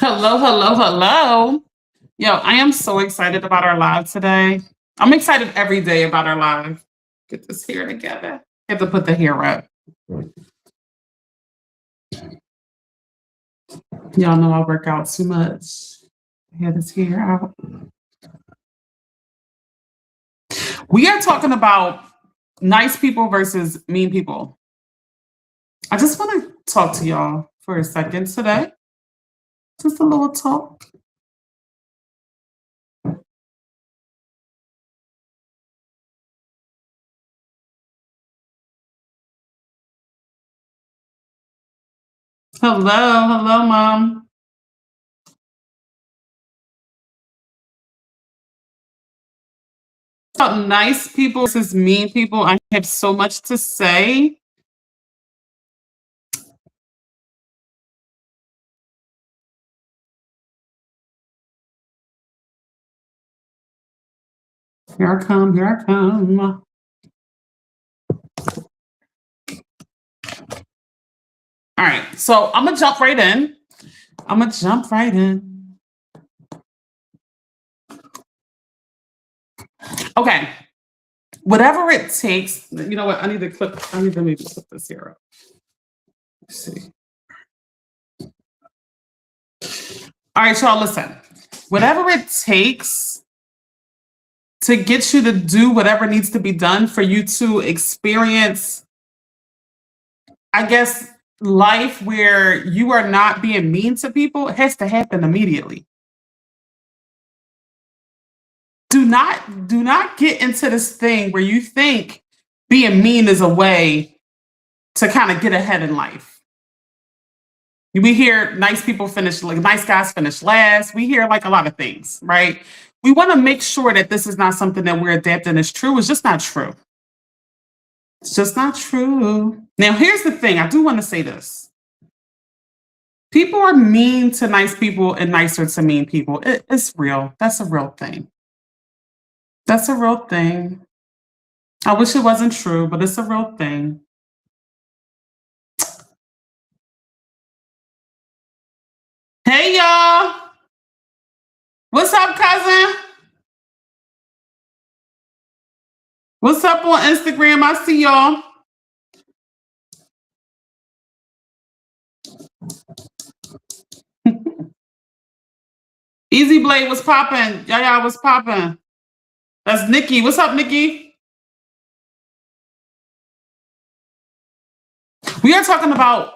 Hello, hello, hello. Yo, I am so excited about our live today. I'm excited every day about our live. Get this hair together. Have to put the hair up. Y'all know I work out too much. Have this hair out. We are talking about nice people versus mean people. I just want to talk to y'all for a second today. Just a little talk. Hello, hello, mom. About nice people versus mean people. I have so much to say. Here I come, here I come. All right, so I'm gonna jump right in. I'm gonna jump right in. Okay, whatever it takes. You know what? I need to clip. I need to maybe clip this here up. Let's see. All right, y'all. Listen. Whatever it takes to get you to do whatever needs to be done for you to experience, I guess, life where you are not being mean to people, it has to happen immediately. Do not get into this thing where you think being mean is a way to kind of get ahead in life. We hear nice people finish, like nice guys finish last. We hear like a lot of things, right? We want to make sure that this is not something that we're adapting as true. It's just not true. It's just not true. Now, here's the thing. I do want to say this. People are mean to nice people and nicer to mean people. It's real. That's a real thing. That's a real thing. I wish it wasn't true, but it's a real thing. Hey, y'all. What's up, cousin? What's up on Instagram? I see y'all. Easy Blade was popping. Yaya was popping. That's Nikki. What's up, Nikki? We are talking about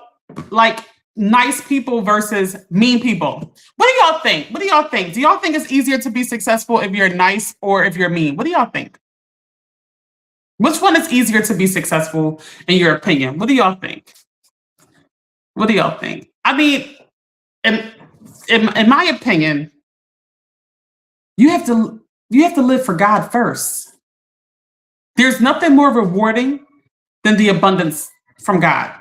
like nice people versus mean people. What do y'all think? What do y'all think? Do y'all think it's easier to be successful if you're nice or if you're mean? What do y'all think? Which one is easier to be successful in your opinion? What do y'all think? What do y'all think? I mean, in in my opinion, you have to live for God first. There's nothing more rewarding than the abundance from God.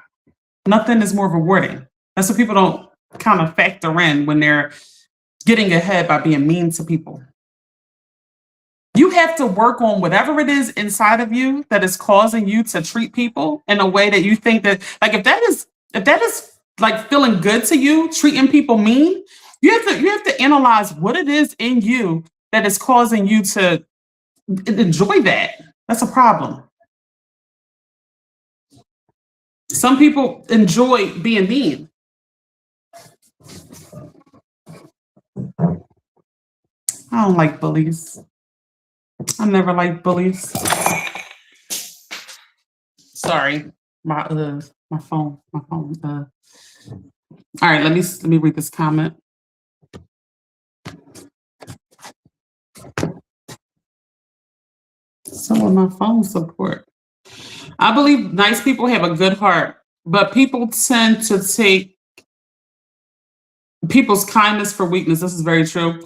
Nothing is more rewarding. That's what people don't kind of factor in when they're getting ahead by being mean to people. You have to work on whatever it is inside of you that is causing you to treat people in a way that you think that, like, if that is like feeling good to you, treating people mean, you have to analyze what it is in you that is causing you to enjoy that. That's a problem. Some people enjoy being mean. I don't like bullies. I never liked bullies. Sorry, my phone, my phone. All right, let me read this comment. Some of my phone support. I believe nice people have a good heart, but people tend to take people's kindness for weakness. This is very true.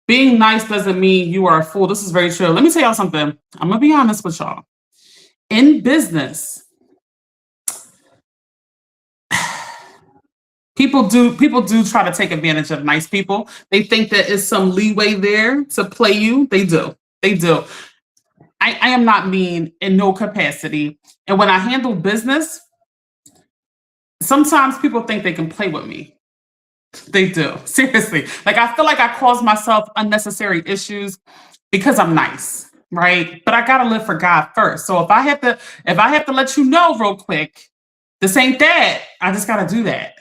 Being nice doesn't mean you are a fool. This is very true. Let me tell y'all something. I'm gonna be honest with y'all. In business, people do try to take advantage of nice people. They think that is some leeway there to play you. They do. They do. I am not mean in no capacity. And when I handle business, sometimes people think they can play with me. They do. Seriously. Like I feel like I cause myself unnecessary issues because I'm nice, right? But I gotta live for God first. So if I have to let you know real quick, this ain't that. I just gotta do that.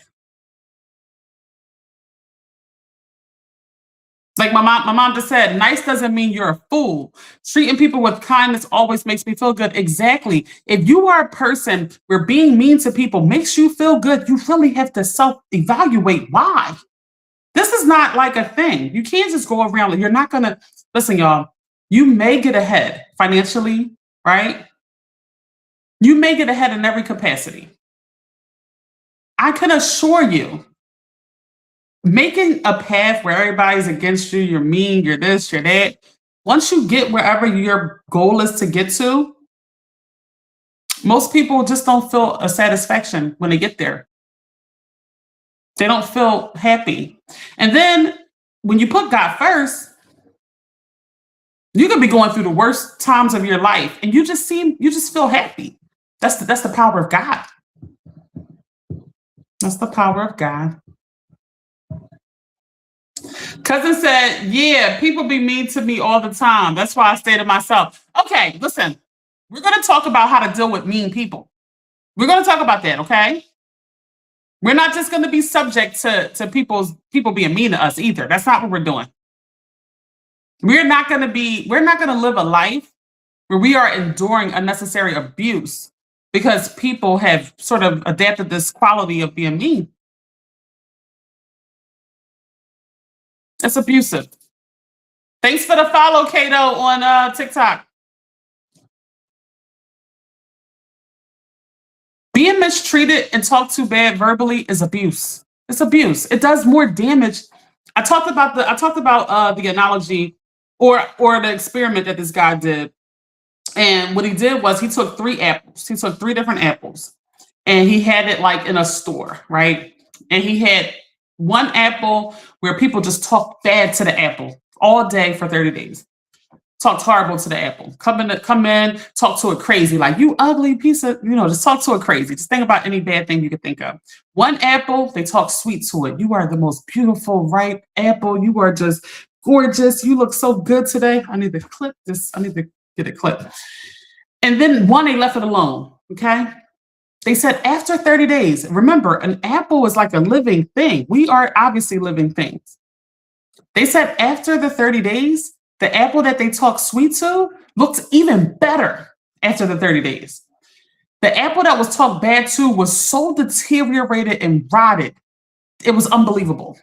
Like my mom just said, nice doesn't mean you're a fool. Treating people with kindness always makes me feel good. Exactly. If you are a person where being mean to people makes you feel good, you really have to self-evaluate why. This is not like a thing. You can't just go around. You're not gonna listen, y'all. You may get ahead financially, right? You may get ahead in every capacity. I can assure you, making a path where everybody's against you, you're mean, you're this, you're that. Once you get wherever your goal is to get to, most people just don't feel a satisfaction when they get there. They don't feel happy. And then when you put God first, you could be going through the worst times of your life and you just feel happy. That's the power of God. That's the power of God. Cousin said, yeah, people be mean to me all the time. That's why I stay to myself. Okay, listen, we're going to talk about how to deal with mean people. We're going to talk about that, okay? We're not just going to be subject to people being mean to us either. That's not what we're doing. We're not going to live a life where we are enduring unnecessary abuse because people have sort of adapted this quality of being mean. It's abusive. Thanks for the follow, Kato, on TikTok. Being mistreated and talked too bad verbally is abuse. It's abuse. It does more damage. I talked about the analogy or the experiment that this guy did. And what he did was he took three apples. He took three different apples and he had it like in a store, right? And he had one apple where people just talk bad to the apple all day for 30 days. Talked horrible to the apple. Come in, talk to it crazy, like you ugly piece of, just talk to it crazy. Just think about any bad thing you could think of. One apple, they talk sweet to it. You are the most beautiful, ripe apple. You are just gorgeous. You look so good today. I need to clip this. I need to get it clipped. And then one, they left it alone. Okay. They said after 30 days, remember, an apple is like a living thing. We are obviously living things. They said after the 30 days, the apple that they talked sweet to looked even better after the 30 days. The apple that was talked bad to was so deteriorated and rotted. It was unbelievable.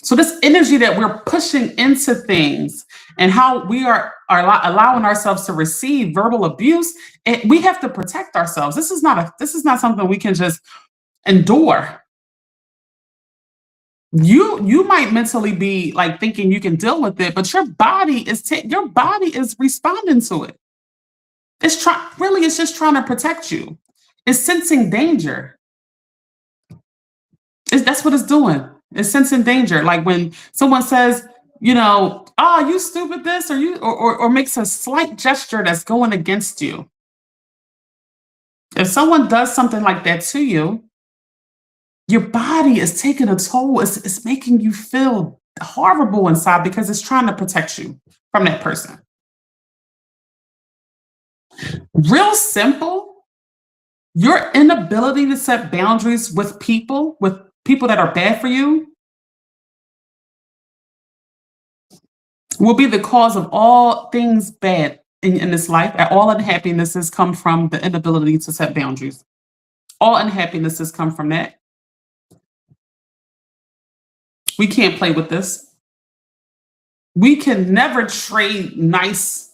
So this energy that we're pushing into things and how we are allowing ourselves to receive verbal abuse, we have to protect ourselves. This is not something we can just endure. You might mentally be like thinking you can deal with it, but your body is responding to it. It's just trying to protect you. It's sensing danger. That's what it's doing. It's sensing danger. Like when someone says, oh, you stupid this, or makes a slight gesture that's going against you. If someone does something like that to you, your body is taking a toll. It's making you feel horrible inside because it's trying to protect you from that person. Real simple, your inability to set boundaries with people that are bad for you, will be the cause of all things bad in this life. All unhappinesses come from the inability to set boundaries. All unhappinesses come from that. We can't play with this. We can never trade nice.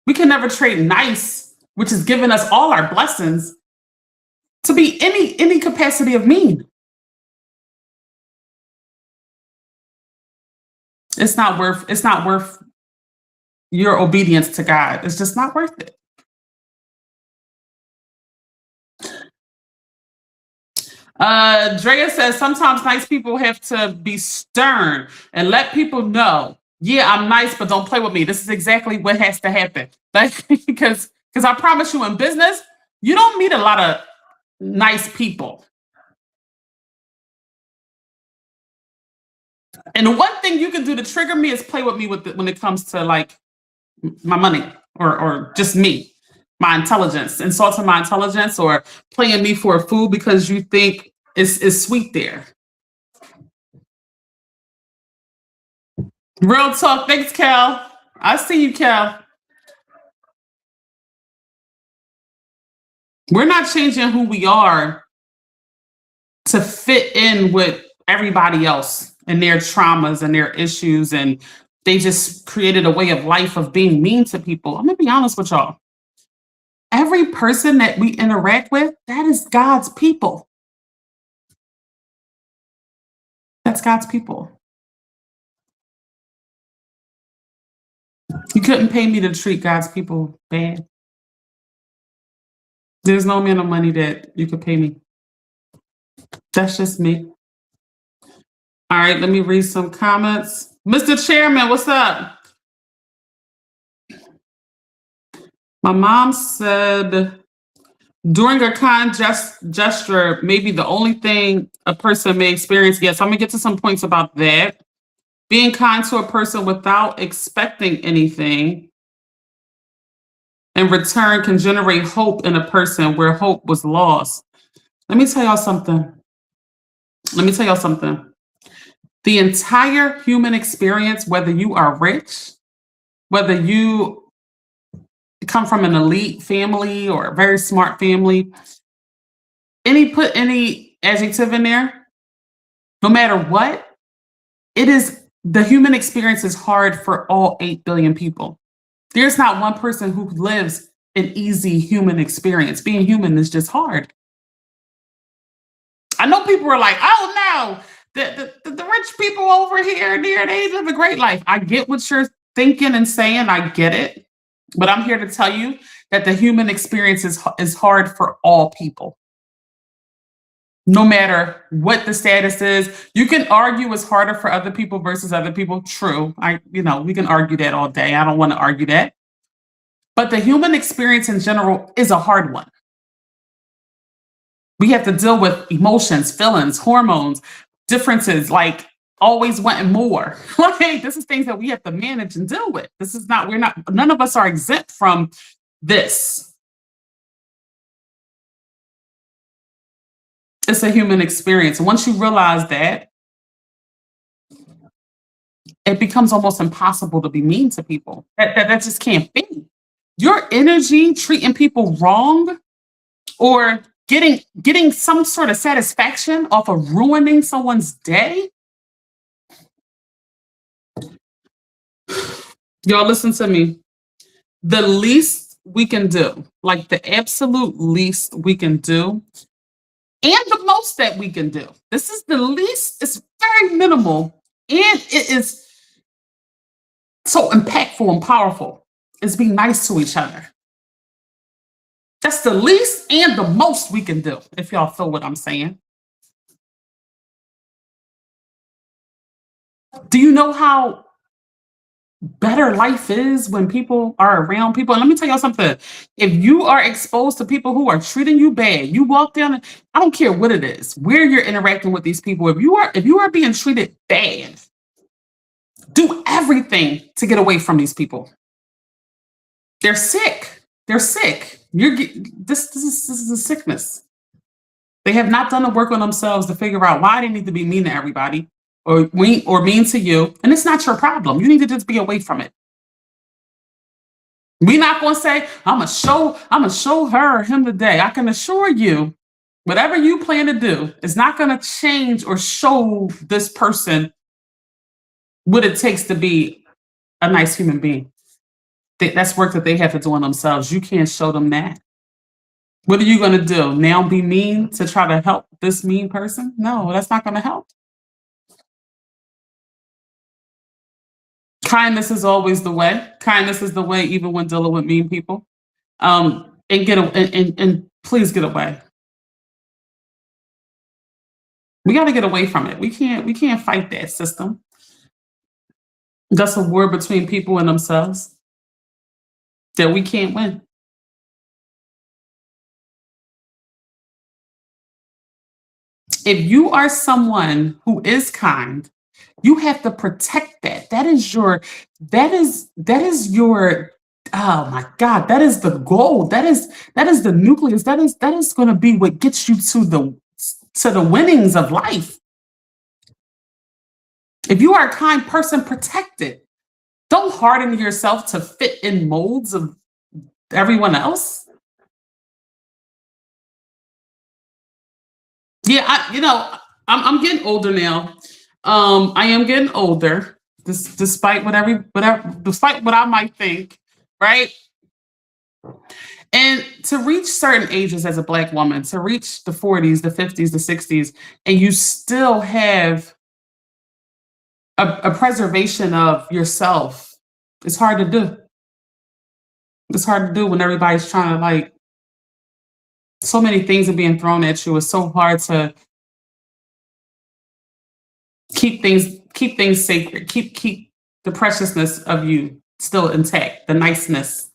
We can never trade nice, which has given us all our blessings, to be any capacity of mean. It's not worth your obedience to God. It's just not worth it. Drea says sometimes nice people have to be stern and let people know, yeah, I'm nice, but don't play with me. This is exactly what has to happen. Like, because I promise you, in business, you don't meet a lot of nice people. And the one thing you can do to trigger me is play with me when it comes to like my money or just me, my intelligence, insulting my intelligence or playing me for a fool because you think it's sweet there. Real talk. Thanks, Cal. I see you, Cal. We're not changing who we are to fit in with everybody else and their traumas and their issues. And they just created a way of life of being mean to people. I'm going to be honest with y'all. Every person that we interact with, that is God's people. That's God's people. You couldn't pay me to treat God's people bad. There's no amount of money that you could pay me. That's just me. All right, let me read some comments. Mr. Chairman, what's up? My mom said during a kind gesture, maybe the only thing a person may experience. Yes, I'm gonna get to some points about that. Being kind to a person without expecting anything in return can generate hope in a person where hope was lost. Let me tell y'all something. The entire human experience, whether you are rich, whether you come from an elite family or a very smart family, put any adjective in there, no matter what, the human experience is hard for all 8 billion people. There's not one person who lives an easy human experience. Being human is just hard. I know people are like, oh no, the rich people over here, they live a great life. I get what you're thinking and saying. I get it. But I'm here to tell you that the human experience is hard for all people. No matter what the status is, you can argue it's harder for other people versus other people. True. We can argue that all day. I don't want to argue that. But the human experience in general is a hard one. We have to deal with emotions, feelings, hormones, differences, like always wanting more. Like this is things that we have to manage and deal with. None of us are exempt from this. It's a human experience. Once you realize that, it becomes almost impossible to be mean to people. That just can't be. Your energy treating people wrong or getting some sort of satisfaction off of ruining someone's day. Y'all listen to me. The least we can do, like the absolute least we can do, and the most that we can do. This is the least, it's very minimal, and it is so impactful and powerful, is be nice to each other. That's the least and the most we can do, if y'all feel what I'm saying. Do you know how better life is when people are around people? And let me tell y'all something. If you are exposed to people who are treating you bad, you walk down and I don't care what it is, where you're interacting with these people. If you are being treated bad, do everything to get away from these people. They're sick. This is a sickness. They have not done the work on themselves to figure out why they need to be mean to everybody or mean to you. And it's not your problem. You need to just be away from it. We're not going to say, I'm going to show her or him today. I can assure you, whatever you plan to do is not going to change or show this person what it takes to be a nice human being. That's work that they have to do on themselves. You can't show them that. What are you going to do? Now be mean to try to help this mean person? No, that's not going to help. Kindness is always the way. Kindness is the way, even when dealing with mean people. And please get away. We got to get away from it. We can't fight that system. That's a war between people and themselves that we can't win. If you are someone who is kind You have to protect that. That is your, oh my God, that is the goal. That is the nucleus. That is going to be what gets you to the winnings of life. If you are a kind person, protect it. Don't harden yourself to fit in molds of everyone else. Yeah, I'm getting older now. I am getting older, despite despite what I might think, right? And to reach certain ages as a Black woman, to reach the 40s, the 50s, the 60s, and you still have a preservation of yourself, it's hard to do. It's hard to do when everybody's trying to, like, so many things are being thrown at you. It's so hard to keep things sacred, keep the preciousness of you still intact, the niceness.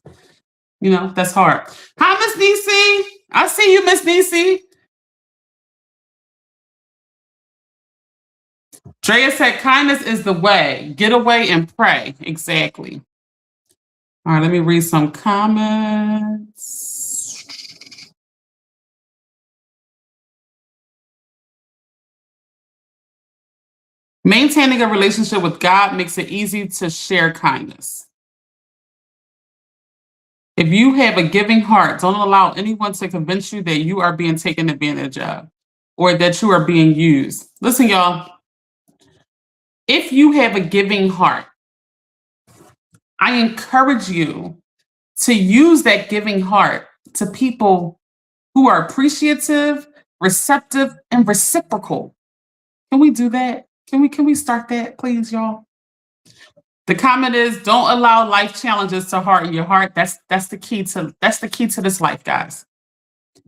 That's hard. Hi, Miss Nisi. I see you, Miss Nisi. Drea said, kindness is the way. Get away and pray. Exactly. All right, let me read some comments. Maintaining a relationship with God makes it easy to share kindness. If you have a giving heart, don't allow anyone to convince you that you are being taken advantage of or that you are being used. Listen, y'all, if you have a giving heart, I encourage you to use that giving heart to people who are appreciative, receptive, and reciprocal. Can we do that? Can we start that, please, y'all? The comment is, don't allow life challenges to harden your heart. That's the key to this life, guys.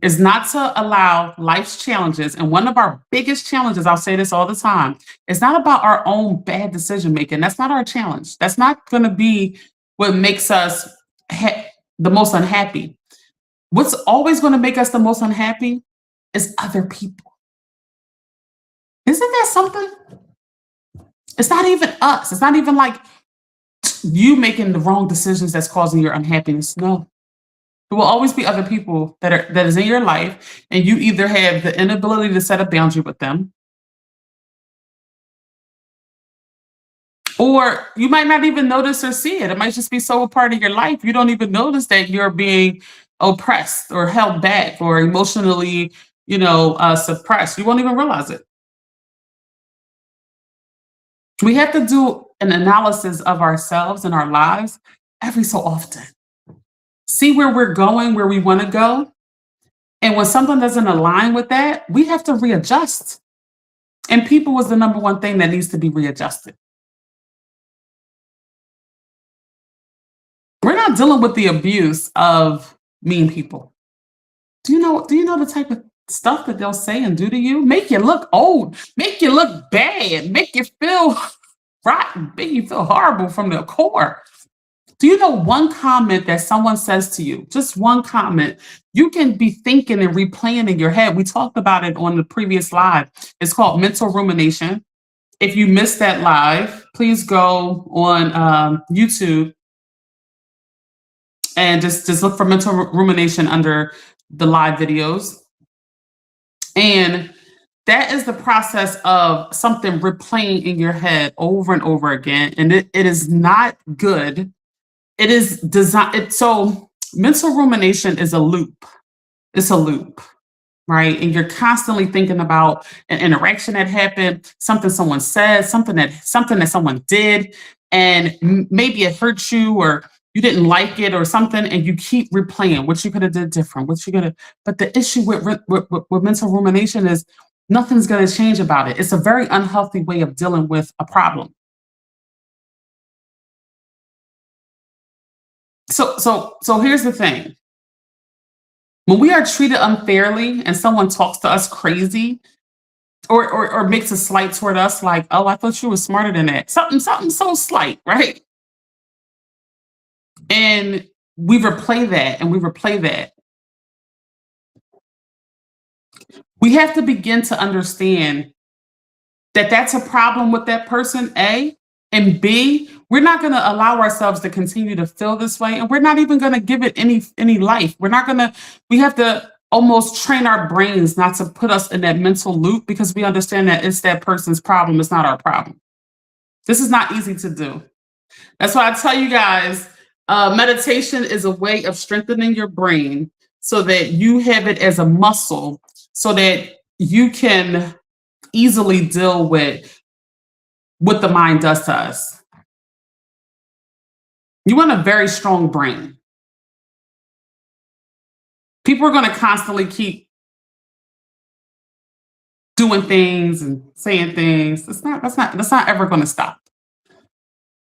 Is not to allow life's challenges. And one of our biggest challenges, I'll say this all the time, it's not about our own bad decision making. That's not our challenge. That's not going to be what makes us the most unhappy. What's always going to make us the most unhappy is other people. Isn't that something? It's not even us. It's not even like you making the wrong decisions that's causing your unhappiness. No. There will always be other people that is in your life, and you either have the inability to set a boundary with them, or you might not even notice or see it. It might just be so a part of your life you don't even notice that you're being oppressed or held back or emotionally, suppressed. You won't even realize it. We have to do an analysis of ourselves and our lives every so often. See where we're going, where we want to go. And when something doesn't align with that, we have to readjust. And people is the number one thing that needs to be readjusted. We're not dealing with the abuse of mean people. Do you know the type of stuff that they'll say and do to you? Make you look old, make you look bad, make you feel rotten, make you feel horrible from the core. Do you know one comment that someone says to you, just one comment, you can be thinking and replaying in your head? We talked about it on the previous live. It's called mental rumination. If you missed that live, please go on YouTube and just look for mental rumination under the live videos. And that is the process of something replaying in your head over and over again. And it is not good. It is designed. So mental rumination is a loop. It's a loop, right? And you're constantly thinking about an interaction that happened, something someone said, something that someone did, and maybe it hurt you or you didn't like it or something, and you keep replaying what you could have did different, what you could have. But the issue with mental rumination is nothing's going to change about it. It's a very unhealthy way of dealing with a problem. So here's the thing. When we are treated unfairly and someone talks to us crazy or makes a slight toward us, like, oh, I thought you were smarter than that. Something so slight, right? And we replay that and we replay that. We have to begin to understand that that's a problem with that person, A, and B, we're not going to allow ourselves to continue to feel this way, and we're not even going to give it any life. We're not going to. We have to almost train our brains not to put us in that mental loop because we understand that it's that person's problem. It's not our problem. This is not easy to do. That's why I tell you guys, meditation is a way of strengthening your brain so that you have it as a muscle, so that you can easily deal with what the mind does to us. You want a very strong brain. People are going to constantly keep doing things and saying things. That's not ever going to stop.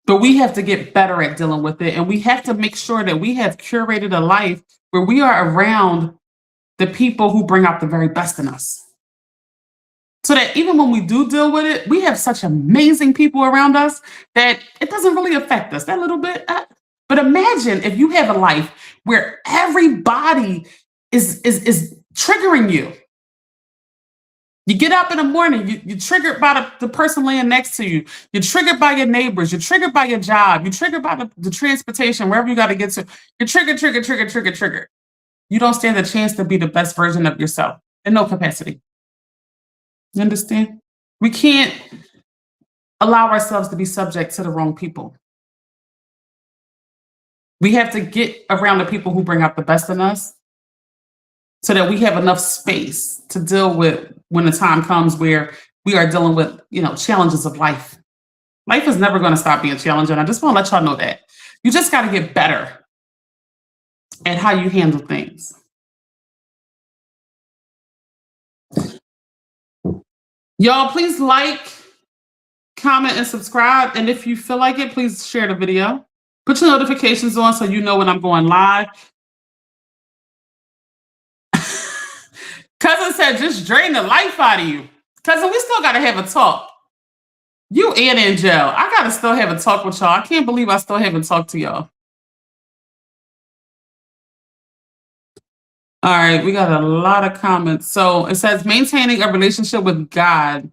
But we have to get better at dealing with it. And we have to make sure that we have curated a life where we are around the people who bring out the very best in us. So that even when we do deal with it, we have such amazing people around us that it doesn't really affect us that little bit. But imagine if you have a life where everybody is triggering you. You get up in the morning, you're triggered by the person laying next to you. You're triggered by your neighbors. You're triggered by your job. You're triggered by the transportation, wherever you got to get to. You're triggered. You don't stand a chance to be the best version of yourself in no capacity. You understand? We can't allow ourselves to be subject to the wrong people. We have to get around the people who bring out the best in us so that we have enough space to deal with when the time comes where we are dealing with, challenges of life. Life is never going to stop being challenging. I just want to let y'all know that. You just got to get better at how you handle things. Y'all, please like, comment, and subscribe. And if you feel like it, please share the video. Put your notifications on so you know when I'm going live. Cousin said, just drain the life out of you. Cousin, we still got to have a talk. You and Angel, I got to still have a talk with y'all. I can't believe I still haven't talked to y'all. All right, we got a lot of comments. So it says, maintaining a relationship with God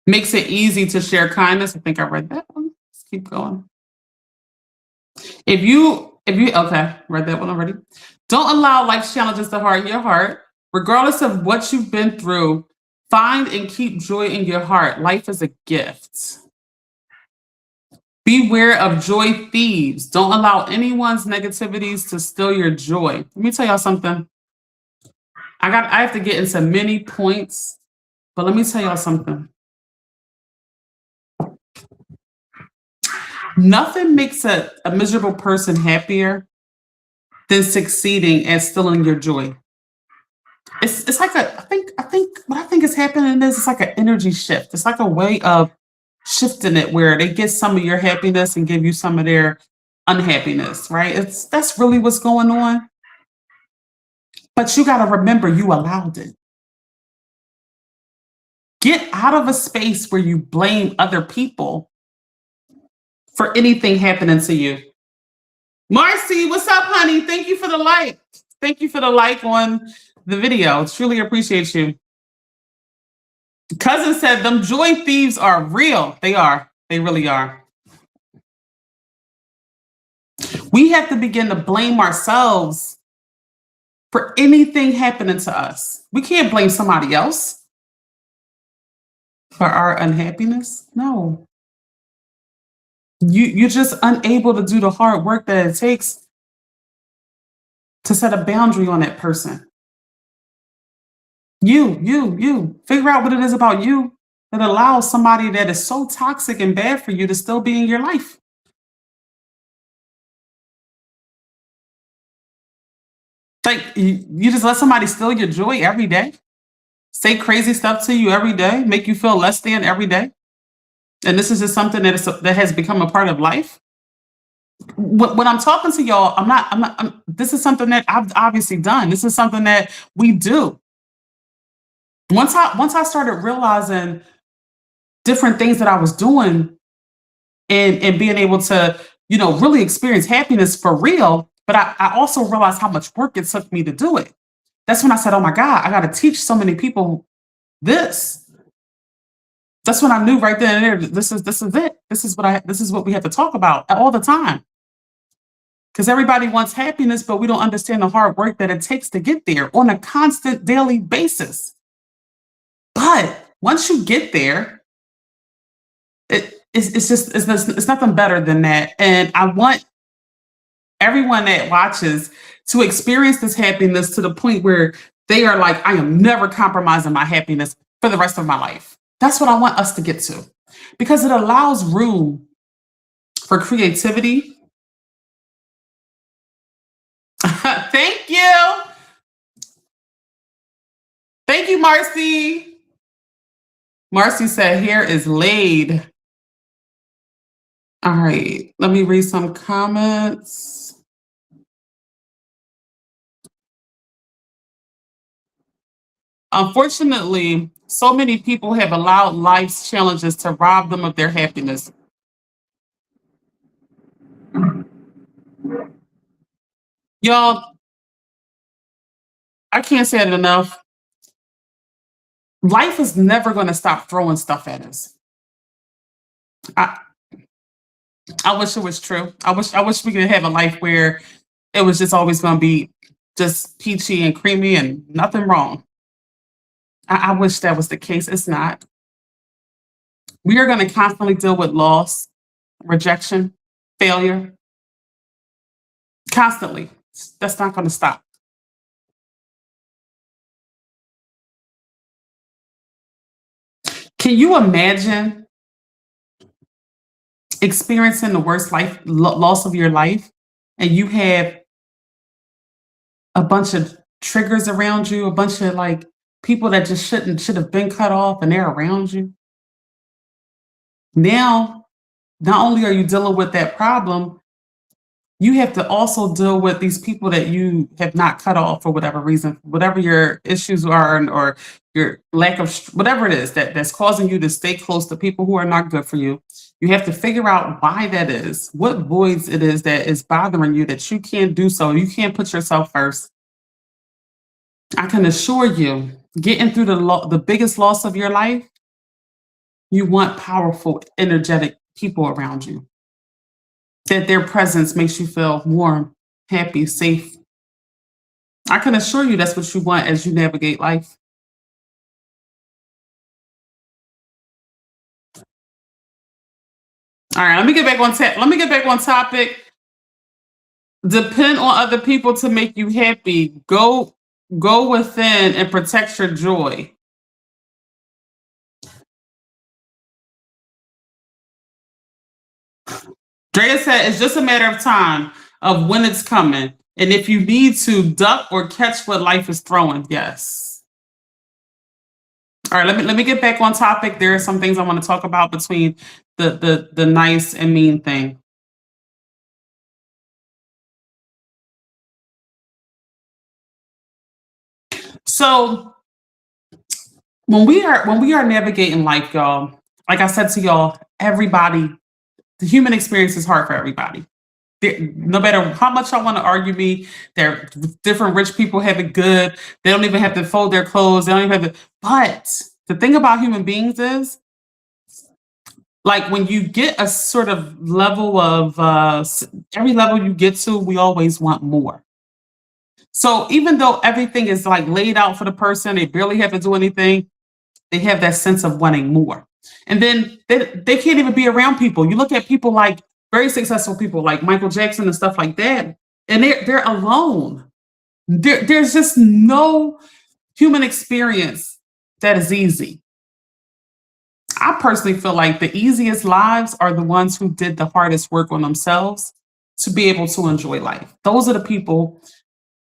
makes it easy to share kindness. I think I read that one. Let's keep going. If you okay, read that one already. Don't allow life's challenges to harden your heart. Regardless of what you've been through, find and keep joy in your heart. Life is a gift. Beware of joy thieves. Don't allow anyone's negativities to steal your joy. Let me tell y'all something. I have to get into many points, but let me tell y'all something. Nothing makes a miserable person happier than succeeding at stealing your joy. It's like I think what I think is happening is it's like an energy shift. It's like a way of shifting it where they get some of your happiness and give you some of their unhappiness, right? That's really what's going on. But you got to remember you allowed it. Get out of a space where you blame other people for anything happening to you. Marcy, what's up, honey? Thank you for the like. Thank you for the like on the video. Truly appreciate you. Cousin said, them joy thieves are real. They are. They really are. We have to begin to blame ourselves for anything happening to us. We can't blame somebody else for our unhappiness. No. You're just unable to do the hard work that it takes to set a boundary on that person. You. Figure out what it is about you that allows somebody that is so toxic and bad for you to still be in your life. Like, you just let somebody steal your joy every day, say crazy stuff to you every day, make you feel less than every day. And this is just something that has become a part of life. When I'm talking to y'all, this is something that I've obviously done. This is something that we do. Once I started realizing different things that I was doing and being able to, really experience happiness for real, but I also realized how much work it took me to do it. That's when I said, oh my God, I got to teach so many people this. That's when I knew right then and there, this is it. This is what we have to talk about all the time. Because everybody wants happiness, but we don't understand the hard work that it takes to get there on a constant daily basis. But once you get there, it's nothing better than that. And I want everyone that watches to experience this happiness to the point where they are like, I am never compromising my happiness for the rest of my life. That's what I want us to get to, because it allows room for creativity. Thank you. Thank you, Marcy. Marcy said, hair is laid. All right, let me read some comments. Unfortunately, so many people have allowed life's challenges to rob them of their happiness. Y'all, I can't say it enough. Life is never going to stop throwing stuff at us. I, I wish it was true. I wish we could have a life where it was just always going to be just peachy and creamy and nothing wrong. I wish that was the case. It's not. We are going to constantly deal with loss, rejection, failure, constantly. That's not going to stop. Can you imagine experiencing the worst loss of your life, and you have a bunch of triggers around you, a bunch of like people that just should have been cut off, and they're around you? Now, not only are you dealing with that problem, you have to also deal with these people that you have not cut off for whatever reason, whatever your issues are, or your lack of whatever it is that's causing you to stay close to people who are not good for you. You have to figure out why that is, what voids it is that is bothering you, that you can't do so. You can't put yourself first. I can assure you, getting through the biggest loss of your life, you want powerful, energetic people around you, that their presence makes you feel warm, happy, safe. I can assure you that's what you want as you navigate life. All right, let me get back on let me get back on topic. Depend on other people to make you happy. Go within and protect your joy. Drea said it's just a matter of time of when it's coming. And if you need to duck or catch what life is throwing, yes. All right, let me get back on topic. There are some things I want to talk about between the nice and mean thing. So when we are navigating life, y'all, like I said to y'all, everybody, the human experience is hard for everybody. No matter how much y'all want to argue me, there different rich people have it good. They don't even have to fold their clothes. They don't even have to. But the thing about human beings is, like, when you get a sort of level of every level you get to, we always want more. So even though everything is like laid out for the person, they barely have to do anything, they have that sense of wanting more. And then they can't even be around people. You look at people like very successful people like Michael Jackson and stuff like that, and they're alone. There's just no human experience that is easy. I personally feel like the easiest lives are the ones who did the hardest work on themselves to be able to enjoy life. Those are the people.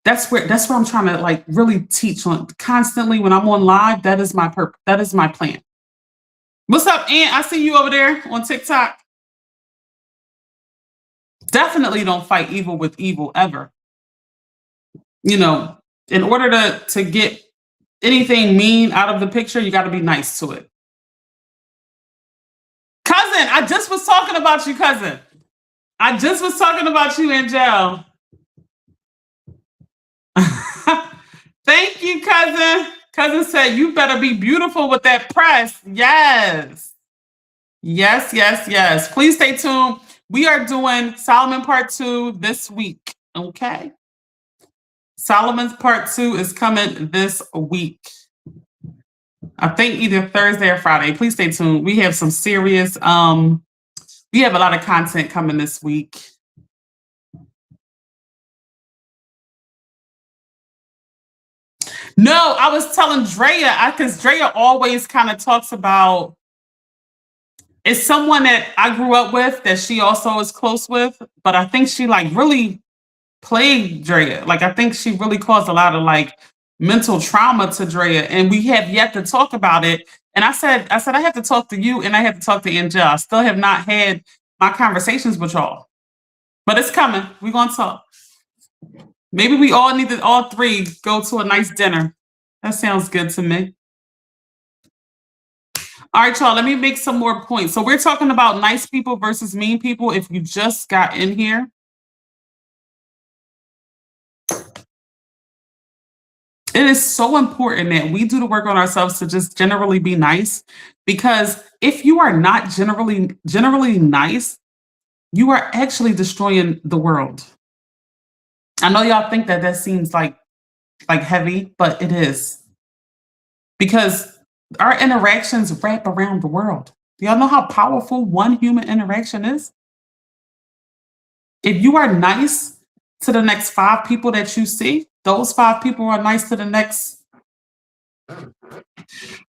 That's where I'm trying to like really teach on constantly when I'm on live. That is my purpose. That is my plan. What's up, Aunt? I see you over there on TikTok. Definitely don't fight evil with evil ever. You know, in order to get anything mean out of the picture, you got to be nice to it. Cousin, I just was talking about you, cousin. I just was talking about you, Angel. Thank cousin. Cousin said, you better be beautiful with that press. Yes. Yes, yes, yes. Please stay tuned. We are doing Solomon Part 2 this week. Okay. Solomon's Part 2 is coming this week. I think either Thursday or Friday. Please stay tuned. We have some serious, we have a lot of content coming this week. No, I was telling Drea, because Drea always kind of talks about, it's someone that I grew up with that she also is close with, but I think she like really plagued Drea. Like I think she really caused a lot of like mental trauma to Drea, and we have yet to talk about it. And I said I have to talk to you, and I have to talk to Angel. I still have not had my conversations with y'all, but it's coming. We're gonna talk. Maybe we all need to all three go to a nice dinner. That sounds good to me. All right, y'all, let me make some more points. So we're talking about nice people versus mean people. If you just got in here, it is so important that we do the work on ourselves to just generally be nice, because if you are not generally nice, you are actually destroying the world. I know y'all think that that seems like heavy, but it is, because our interactions wrap around the world. Do y'all know how powerful one human interaction is? If you are nice to the next 5 people that you see, those 5 people are nice to the next.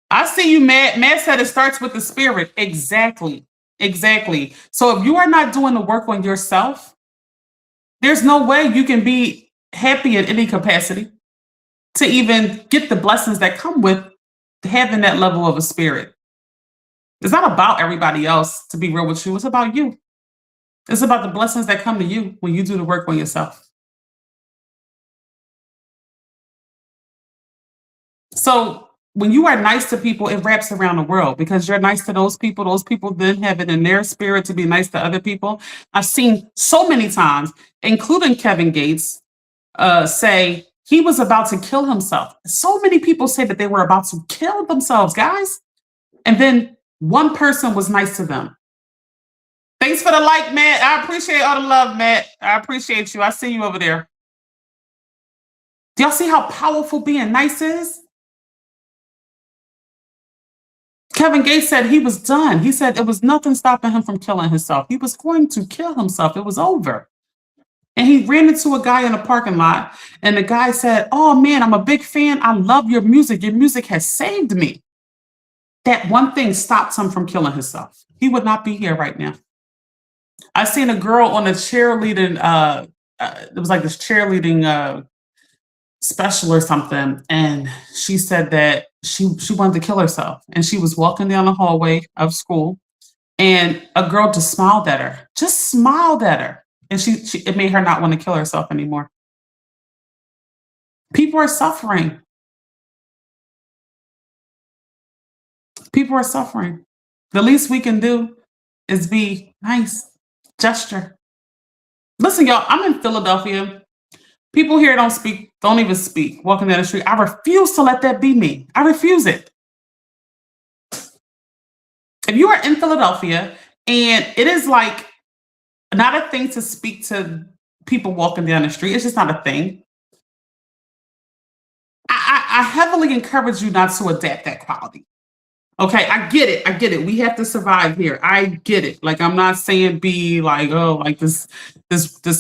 I see you, Matt. Matt said it starts with the spirit. Exactly. Exactly. So if you are not doing the work on yourself, there's no way you can be happy in any capacity to even get the blessings that come with having that level of a spirit. It's not about everybody else, to be real with you. It's about you. It's about the blessings that come to you when you do the work on yourself. So when you are nice to people, it wraps around the world, because you're nice to those people then have it in their spirit to be nice to other people. I've seen so many times, including Kevin Gates, say he was about to kill himself. So many people say that they were about to kill themselves, guys. And then one person was nice to them. Thanks for the like, Matt. I appreciate all the love, Matt. I appreciate you. I see you over there. Do y'all see how powerful being nice is? Kevin Gates said he was done. He said it was nothing stopping him from killing himself. He was going to kill himself. It was over. And he ran into a guy in a parking lot, and the guy said, "Oh man, I'm a big fan. I love your music. Your music has saved me." That one thing stopped him from killing himself. He would not be here right now. I seen a girl on a cheerleading, it was like this cheerleading special or something, and she said that she wanted to kill herself, and she was walking down the hallway of school, and a girl just smiled at her, and she it made her not want to kill herself anymore. People are suffering. People are suffering. The least we can do is be nice. Gesture. Listen, y'all, I'm in Philadelphia. People here don't even speak, walking down the street. I refuse to let that be me. I refuse it. If you are in Philadelphia and it is like not a thing to speak to people walking down the street, it's just not a thing. I heavily encourage you not to adapt that quality. Okay, I get it. We have to survive here. I get it. Like, I'm not saying be like, oh, like this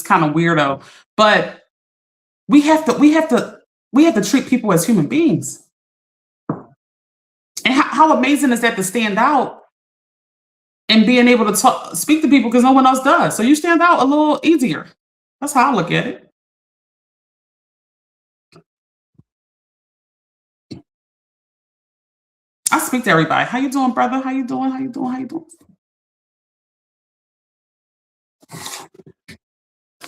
kind of weirdo, but we have to treat people as human beings. And how amazing is that, to stand out and being able to speak to people because no one else does. So you stand out a little easier. That's how I look at it. I speak to everybody. How you doing, brother? How you doing? How you doing? How you doing?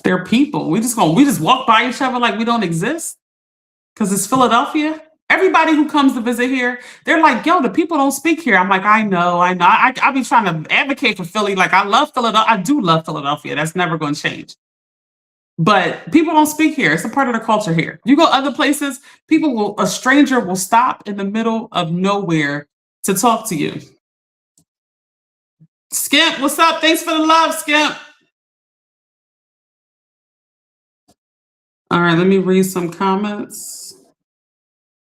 They're people. We just walk by each other like we don't exist because it's Philadelphia. Everybody who comes to visit here, they're like, yo, the people don't speak here. I'm like, I know. I be trying to advocate for Philly. Like, I love Philadelphia. I do love Philadelphia. That's never going to change. But people don't speak here. It's a part of the culture here. You go other places, a stranger will stop in the middle of nowhere to talk to you. Skimp, what's up? Thanks for the love, Skimp. All right, let me read some comments.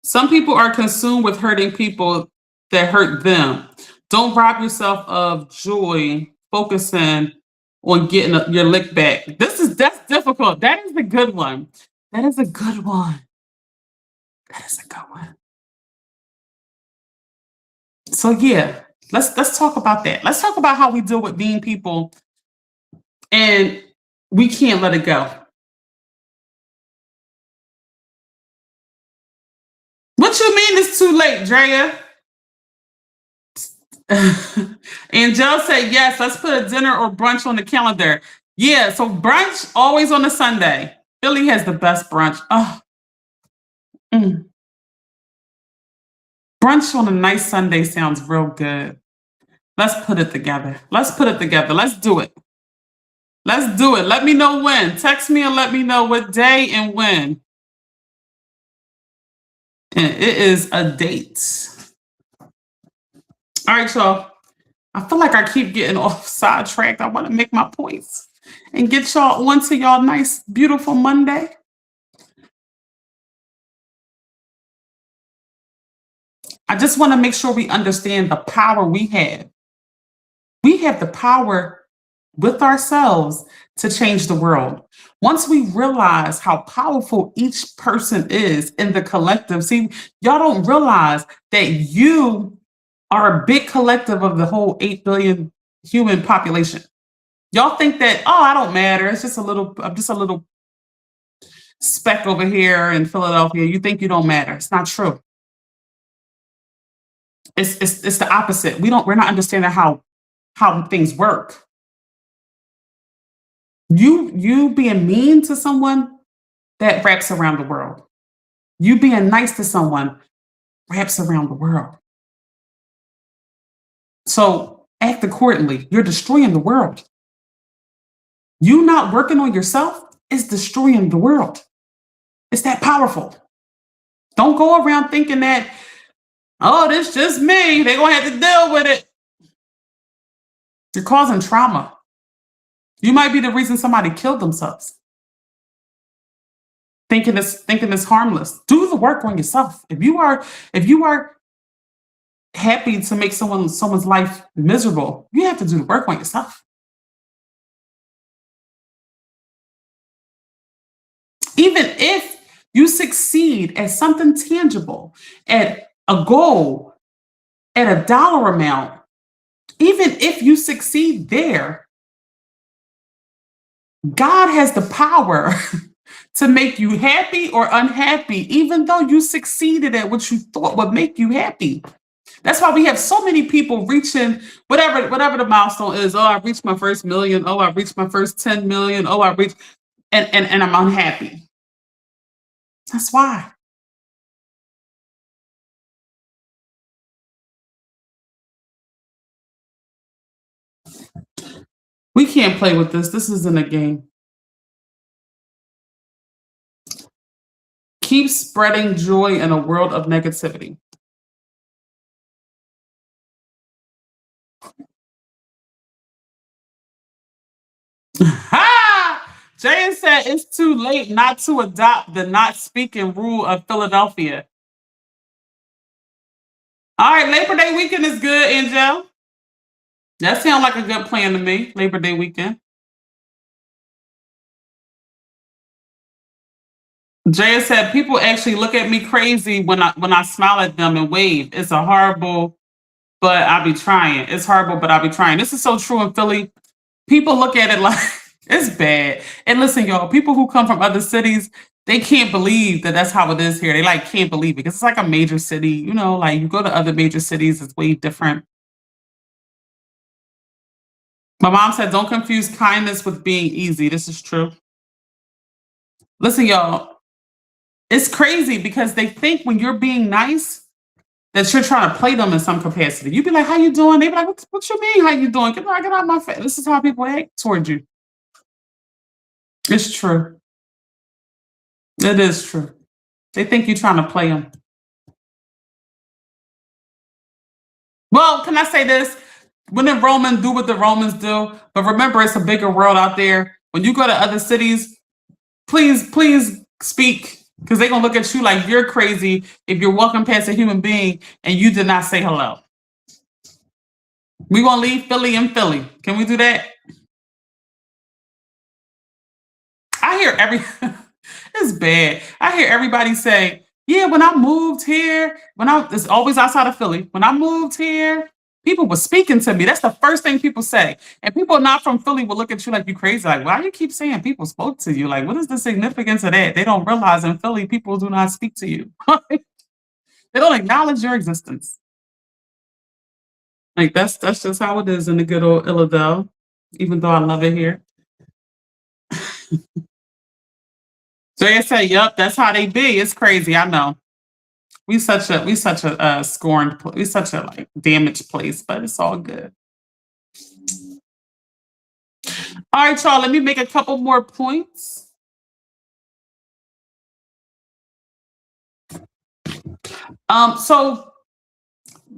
Some people are consumed with hurting people that hurt them. Don't rob yourself of joy focusing on getting your lick back. That's difficult. That is a good one. That is a good one. That is a good one. So yeah, let's talk about that. Let's talk about how we deal with mean people, and we can't let it go. What you mean it's too late, Drea? Angel said yes. Let's put a dinner or brunch on the calendar. Yeah, so brunch always on a Sunday. Philly has the best brunch. Oh, brunch on a nice Sunday sounds real good. Let's put it together. Let's put it together. Let's do it. Let's do it. Let me know when. Text me and let me know what day and when. And it is a date. All right, y'all. I feel like I keep getting off sidetracked. I want to make my points and get y'all onto y'all nice, beautiful Monday. I just want to make sure we understand the power we have. We have the power with ourselves to change the world. Once we realize how powerful each person is in the collective, see, y'all don't realize that you are a big collective of the whole 8 billion human population. Y'all think that, oh, I don't matter. I'm just a little speck over here in Philadelphia. You think you don't matter. It's not true. It's the opposite. We're not understanding how things work. You being mean to someone, that wraps around the world. You being nice to someone wraps around the world. So act accordingly. You're destroying the world. You not working on yourself is destroying the world. It's that powerful. Don't go around thinking that, oh, this just me. They're going to have to deal with it. You're causing trauma. You might be the reason somebody killed themselves. Thinking it's harmless. Do the work on yourself. If you are happy to make someone's life miserable, you have to do the work on yourself. Even if you succeed at something tangible, at a goal, at a dollar amount, even if you succeed there, God has the power to make you happy or unhappy, even though you succeeded at what you thought would make you happy. That's why we have so many people reaching whatever the milestone is. Oh, I reached my first million. Oh, I reached my first 10 million. Oh, I reached, and I'm unhappy. That's why. We can't play with this. This isn't a game. Keep spreading joy in a world of negativity. Jay said it's too late not to adopt the not speaking rule of Philadelphia. All right, Labor Day weekend is good, Angel. That sounds like a good plan to me, Labor Day weekend. Jaya said people actually look at me crazy when I smile at them and wave. It's a horrible, but I'll be trying. It's horrible, but I'll be trying. This is so true in Philly. People look at it like it's bad. And listen, y'all, people who come from other cities, they can't believe that that's how it is here. They can't believe it because it's like a major city. You know, like you go to other major cities, it's way different. My mom said, don't confuse kindness with being easy. This is true. Listen, y'all, it's crazy because they think when you're being nice that you're trying to play them in some capacity. You be like, how you doing? They be like, what you mean, how you doing? Get out of my face. This is how people act towards you. It's true. It is true. They think you're trying to play them. Well, can I say this? When the Romans do what the Romans do, but remember, it's a bigger world out there. When you go to other cities, please speak because they're gonna look at you like you're crazy if you're walking past a human being and you did not say hello. We're gonna leave Philly in Philly. Can we do that? I hear every it's bad. I hear everybody say, yeah, when I moved here, it's always outside of Philly. When I moved here, people were speaking to me. That's the first thing people say. And people not from Philly will look at you like you crazy. Like, why you keep saying people spoke to you? Like, what is the significance of that? They don't realize in Philly, people do not speak to you. They don't acknowledge your existence. Like that's just how it is in the good old Illidale, even though I love it here. So they say, "Yep, that's how they be." It's crazy. I know. We such a scorned, we such a like damaged place, but it's all good. All right, y'all. Let me make a couple more points. So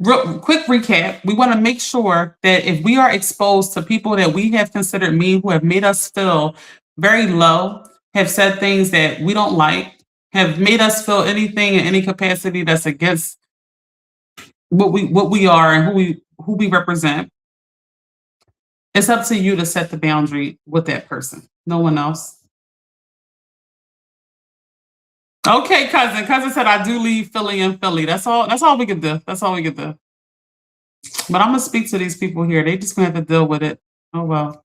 real quick recap. We want to make sure that if we are exposed to people that we have considered mean, who have made us feel very low, have said things that we don't like, have made us feel anything in any capacity that's against what we are and who we represent, it's up to you to set the boundary with that person. No one else. Okay, cousin. Cousin said I do leave Philly and Philly. That's all. That's all we can do. That's all we can do. But I'm gonna speak to these people here. They just gonna have to deal with it. Oh well.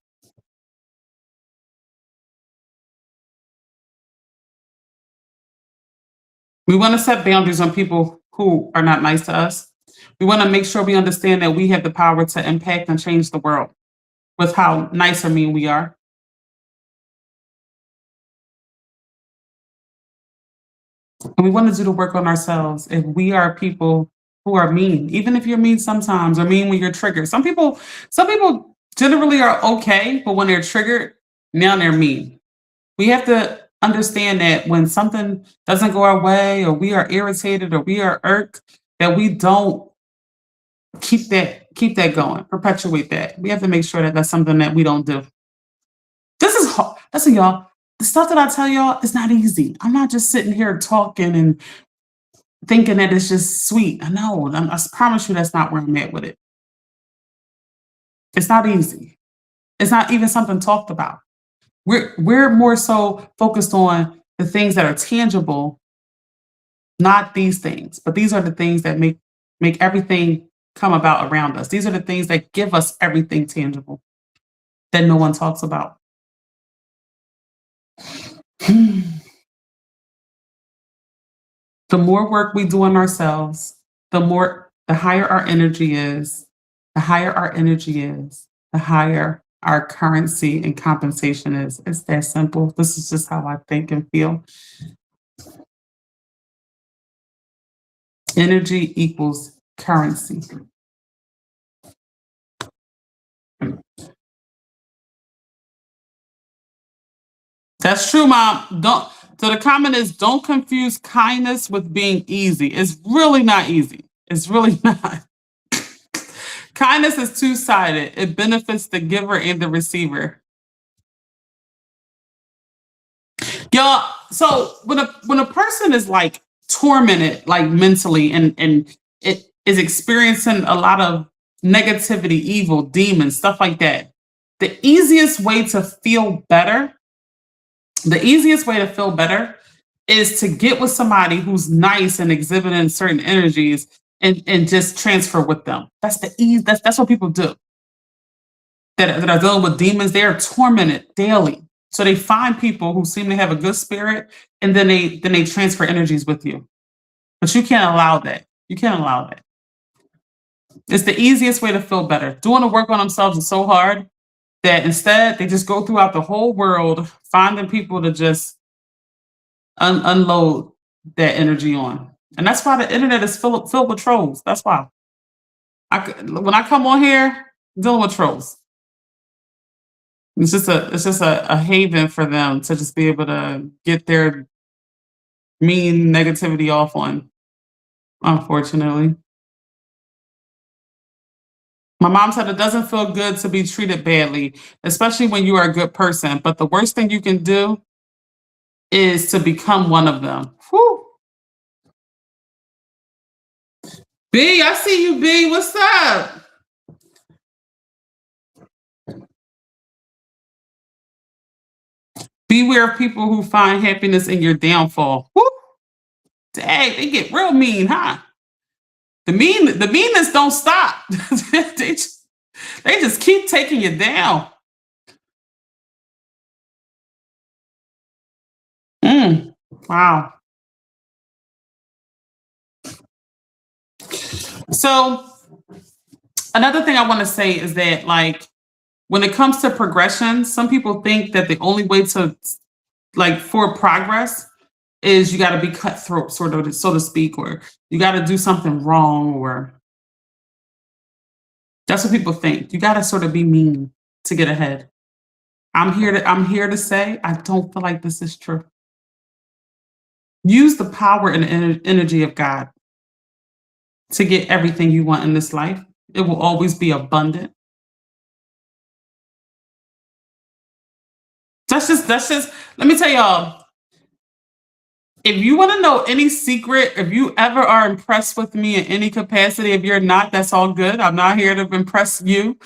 We want to set boundaries on people who are not nice to us. We want to make sure we understand that we have the power to impact and change the world with how nice or mean we are. And we want to do the work on ourselves. If we are people who are mean, even if you're mean sometimes or mean when you're triggered. Some people generally are okay, but when they're triggered, now they're mean. We have to understand that when something doesn't go our way or we are irritated or we are irked, that we don't keep that going, perpetuate that. We have to make sure that that's something that we don't do. This is hard. Listen, y'all. The stuff that I tell y'all is not easy. I'm not just sitting here talking and thinking that it's just sweet. I know. I promise you that's not where I'm at with it. It's not easy. It's not even something talked about. We're more so focused on the things that are tangible, not these things. But these are the things that make everything come about around us. These are the things that give us everything tangible that no one talks about. The more work we do on ourselves, the higher our energy is, the higher our energy is, the higher our currency and compensation is. It's that simple. This is just how I think and feel. Energy equals currency. That's true, mom. Don't so the comment is don't confuse kindness with being easy. It's really not easy. It's really not. Kindness is two-sided. It benefits the giver and the receiver. Y'all, so when a person is like tormented like mentally and it is experiencing a lot of negativity, evil, demons, stuff like that, the easiest way to feel better the easiest way to feel better is to get with somebody who's nice and exhibiting certain energies and just transfer with them. That's the ease. That's what people do that are dealing with demons. They are tormented daily. So they find people who seem to have a good spirit and then they transfer energies with you. But you can't allow that. You can't allow that. It's the easiest way to feel better. Doing the work on themselves is so hard that instead they just go throughout the whole world finding people to just unload that energy on. And that's why the internet is filled with trolls. That's why. When I come on here, dealing with trolls. It's just a haven for them to just be able to get their mean negativity off on, unfortunately. My mom said it doesn't feel good to be treated badly, especially when you are a good person. But the worst thing you can do is to become one of them. Whew. B, I see you, B. What's up? Beware of people who find happiness in your downfall. Whew. Dang, they get real mean, huh? The meanness don't stop. they, just, they just keep taking you down. Mm, wow. So another thing I want to say is that, like, when it comes to progression, some people think that the only way to, like, for progress is you got to be cutthroat, sort of, so to speak, or you got to do something wrong, or that's what people think. You got to sort of be mean to get ahead. I'm here to say I don't feel like this is true. Use the power and energy of God to get everything you want in this life. It will always be abundant. That's just let me tell y'all, if you want to know any secret, if you ever are impressed with me in any capacity, if you're not, that's all good. I'm not here to impress you.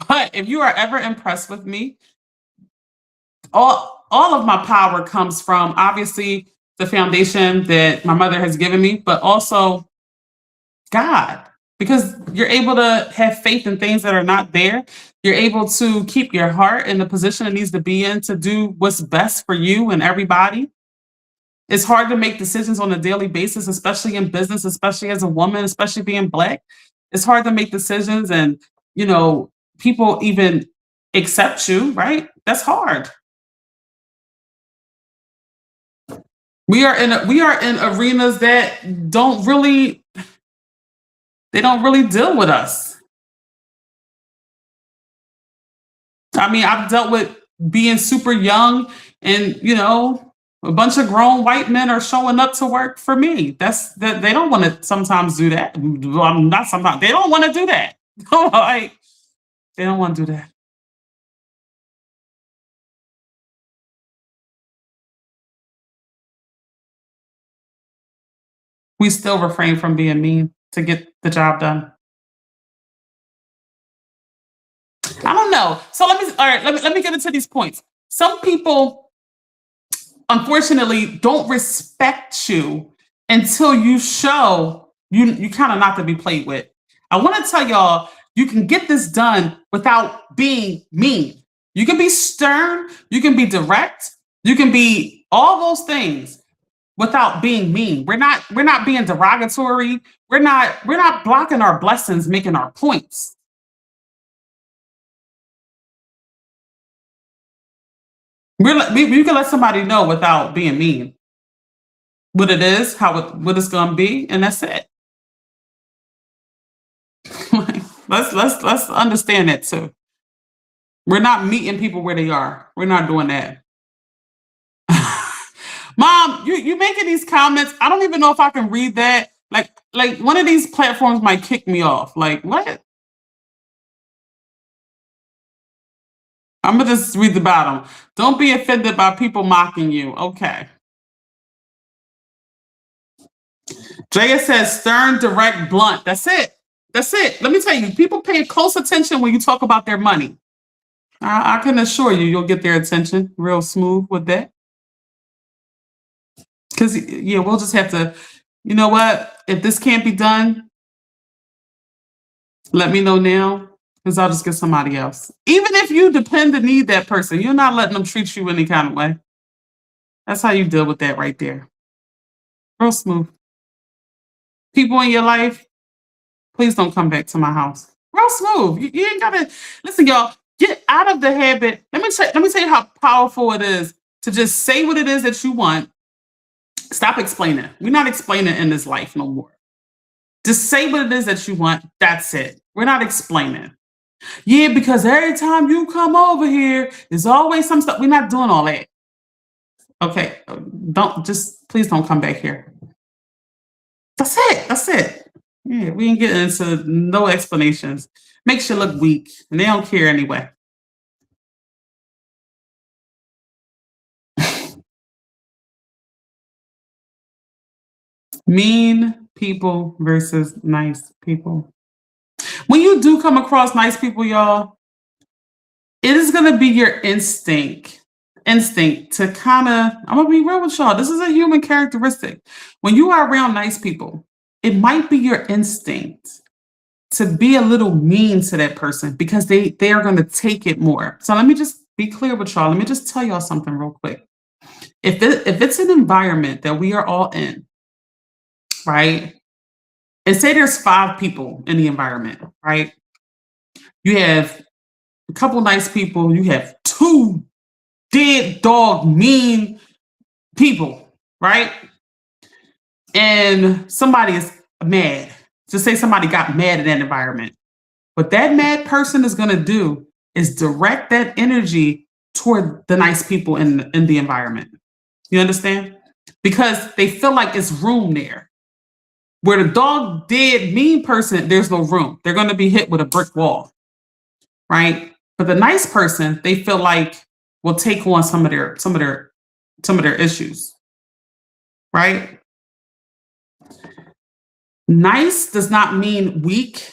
But if you are ever impressed with me, all of my power comes from, obviously, the foundation that my mother has given me, but also God. Because you're able to have faith in things that are not there. You're able to keep your heart in the position it needs to be in to do what's best for you and everybody. It's hard to make decisions on a daily basis, especially in business, especially as a woman, especially being Black. It's hard to make decisions, and, you know, people even accept you, right? That's hard. We are in arenas that don't really deal with us. I mean, I've dealt with being super young, and, a bunch of grown white men are showing up to work for me. That's that they don't want to sometimes do that. Well, not sometimes. They don't want to do that. Like, they don't want to do that. We still refrain from being mean to get the job done. I don't know. So all right, let me get into these points. Some people, unfortunately, don't respect you until you show you kind of not to be played with. I want to tell y'all, you can get this done without being mean. You can be stern, you can be direct, you can be all those things without being mean. We're not being derogatory. We're not blocking our blessings, making our points. We can let somebody know without being mean what it is, what it's gonna be, and that's it. Like, let's understand that too. We're not meeting people where they are. We're not doing that. Mom, you making these comments? I don't even know if I can read that. Like one of these platforms might kick me off. Like, what? I'm gonna just read the bottom. Don't be offended by people mocking you. Okay. Jaya says stern, direct, blunt. That's it. That's it. Let me tell you, people pay close attention when you talk about their money. I can assure you, you'll get their attention real smooth with that. Because, yeah, we'll just have to, you know what? If this can't be done, let me know now, because I'll just get somebody else. Even if you depend to need that person, you're not letting them treat you any kind of way. That's how you deal with that right there. Real smooth. People in your life, please don't come back to my house. Real smooth. You ain't gotta listen, y'all. Get out of the habit. Let me tell you how powerful it is to just say what it is that you want. Stop explaining. We're not explaining in this life no more. Just say what it is that you want. That's it. We're not explaining. Yeah, because every time you come over here, there's always some stuff. We're not doing all that. Okay, please don't come back here. That's it. That's it. Yeah, we ain't getting into no explanations. Makes you look weak, and they don't care anyway. Mean people versus nice people. When you do come across nice people, y'all, it is gonna be your instinct to kind of, I'm gonna be real with y'all. This is a human characteristic. When you are around nice people, it might be your instinct to be a little mean to that person because they are gonna take it more. So let me just be clear with y'all. Let me just tell y'all something real quick. If it's an environment that we are all in, right? And say there's 5 people in the environment, right? You have a couple nice people, you have 2 dead dog mean people, right? And somebody is mad. Just say somebody got mad in that environment. What that mad person is going to do is direct that energy toward the nice people in the environment. You understand? Because they feel like it's room there. Where the dog dead mean person, there's no room. They're going to be hit with a brick wall, right? But the nice person, they feel like will take on some of their issues, right? Nice does not mean weak.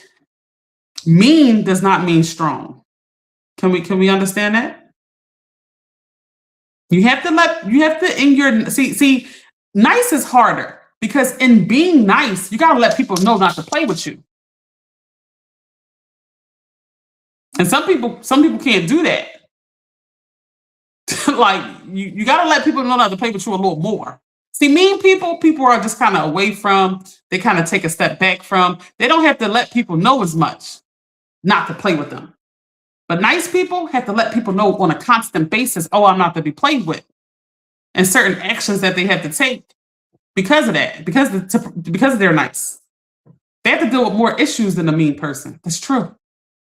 Mean does not mean strong. Can we understand that? You have to in your see nice is harder because in being nice, you gotta let people know not to play with you. And some people can't do that. Like you gotta let people know not to play with you a little more. See, mean people are just kind of away from, they kind of take a step back from. They don't have to let people know as much not to play with them. But nice people have to let people know on a constant basis, oh, I'm not to be played with. And certain actions that they have to take because of that, because they're nice. They have to deal with more issues than a mean person. That's true.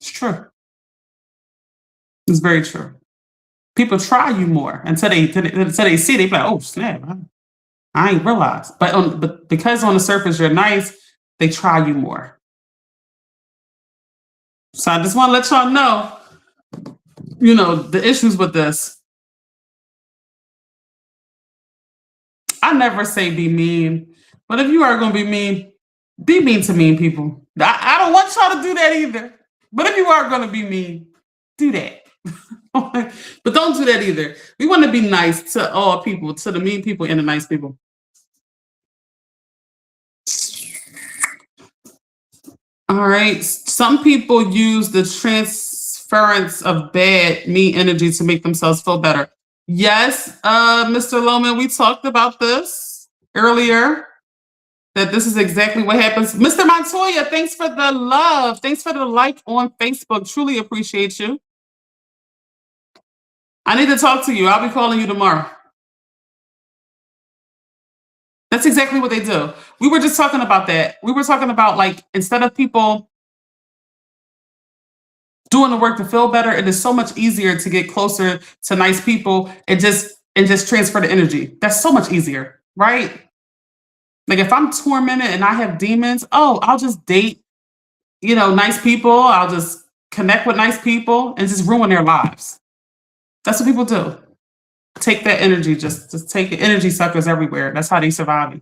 It's true. It's very true. People try you more until they see, they be like, oh snap, I ain't realized. But because on the surface you're nice, they try you more. So I just want to let y'all know, the issues with this. I never say be mean, but if you are going to be mean to mean people. I don't want y'all to do that either. But if you are going to be mean, do that. But don't do that either. We want to be nice to all people, to the mean people and the nice people. All right. Some people use the transference of bad, mean energy to make themselves feel better. Yes, Mr. Loman, we talked about this earlier, that this is exactly what happens. Mr. Montoya, thanks for the love. Thanks for the like on Facebook. Truly appreciate you. I need to talk to you. I'll be calling you tomorrow. That's exactly what they do. We were just talking about that. We were talking about, like, instead of people doing the work to feel better, it is so much easier to get closer to nice people and just transfer the energy. That's so much easier, right? Like if I'm tormented and I have demons, I'll just date, nice people. I'll just connect with nice people and just ruin their lives. That's what people do. Take that energy, just take it. Energy suckers everywhere. That's how they survive.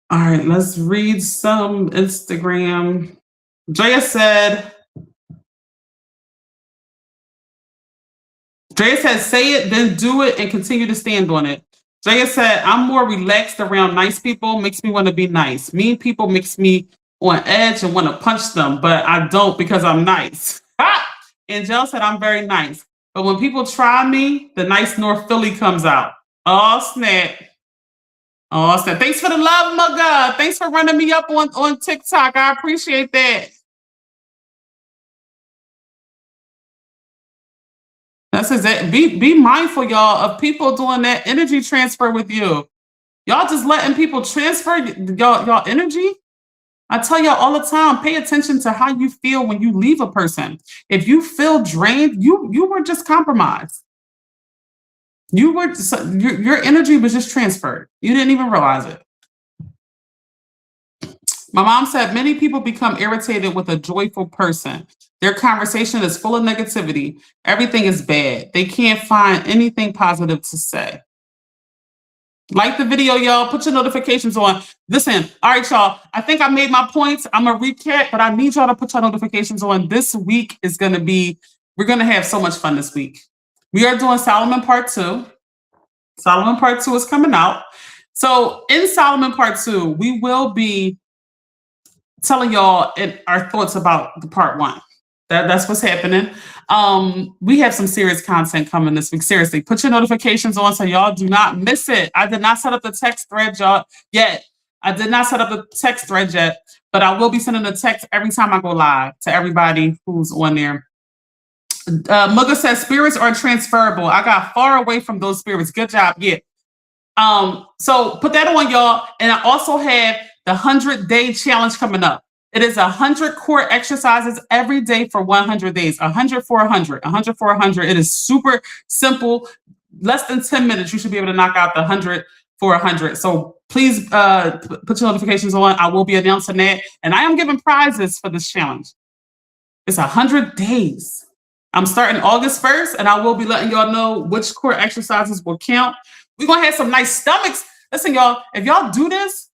All right, let's read some Instagram. Drea said, say it, then do it, and continue to stand on it. Drea said, I'm more relaxed around nice people, makes me want to be nice. Mean people makes me on edge and want to punch them, but I don't because I'm nice. Angel said, I'm very nice. But when people try me, the nice North Philly comes out. Oh, snap. Oh, snap. Thanks for the love, my God. Thanks for running me up on TikTok. I appreciate that. That's exactly. Be mindful, y'all, of people doing that energy transfer with you. Y'all just letting people transfer y'all energy. I tell y'all all the time, pay attention to how you feel when you leave a person. If you feel drained, you were just compromised. You were your energy was just transferred. You didn't even realize it. My mom said many people become irritated with a joyful person. Their conversation is full of negativity. Everything is bad. They can't find anything positive to say. Like the video, y'all. Put your notifications on. Listen, all right, y'all. I think I made my points. I'm gonna recap, but I need y'all to put your notifications on. This week is gonna be, we're gonna have so much fun this week. We are doing Solomon Part 2. Solomon Part 2 is coming out. So in Solomon Part 2, we will be telling y'all our thoughts about the Part 1. That's what's happening. We have some serious content coming this week. Seriously, put your notifications on so y'all do not miss it. I did not set up the text thread y'all yet. I did not set up the text thread yet, but I will be sending a text every time I go live to everybody who's on there. Mugga says spirits are transferable. I got far away from those spirits. Good job. Yeah. So put that on, y'all. And I also have the 100-day challenge coming up. It is 100 core exercises every day for 100 days. 100 for 100. 100 for 100. It is super simple. Less than 10 minutes, you should be able to knock out the 100 for 100. So please put your notifications on. I will be announcing that. And I am giving prizes for this challenge. It's 100 days. I'm starting August 1st, and I will be letting y'all know which core exercises will count. We're going to have some nice stomachs. Listen, y'all, if y'all do this,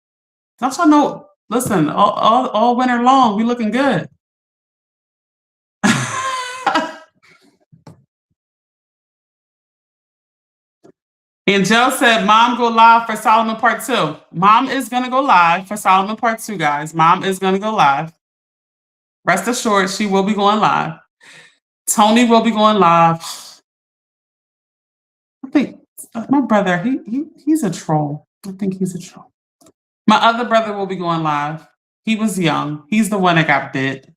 don't y'all know, listen, all winter long, we looking good. Angel said, Mom go live for Solomon Part 2. Mom is going to go live for Solomon Part 2, guys. Mom is going to go live. Rest assured, she will be going live. Tony will be going live. I think my brother, he's a troll. I think he's a troll. My other brother will be going live. He was young. He's the one that got bit.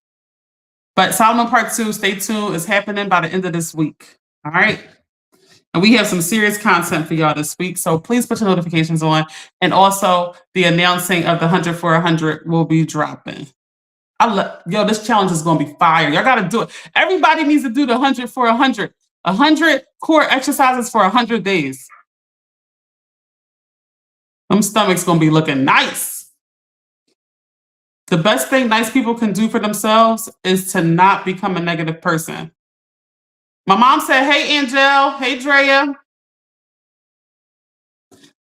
But Solomon Part 2, stay tuned. It's happening by the end of this week. All right. And we have some serious content for y'all this week. So please put your notifications on. And also the announcing of the 100 for 100 will be dropping. Yo, this challenge is going to be fire. Y'all got to do it. Everybody needs to do the 100 for 100. 100 core exercises for 100 days. Them stomachs going to be looking nice. The best thing nice people can do for themselves is to not become a negative person. My mom said, hey, Angel. Hey, Drea.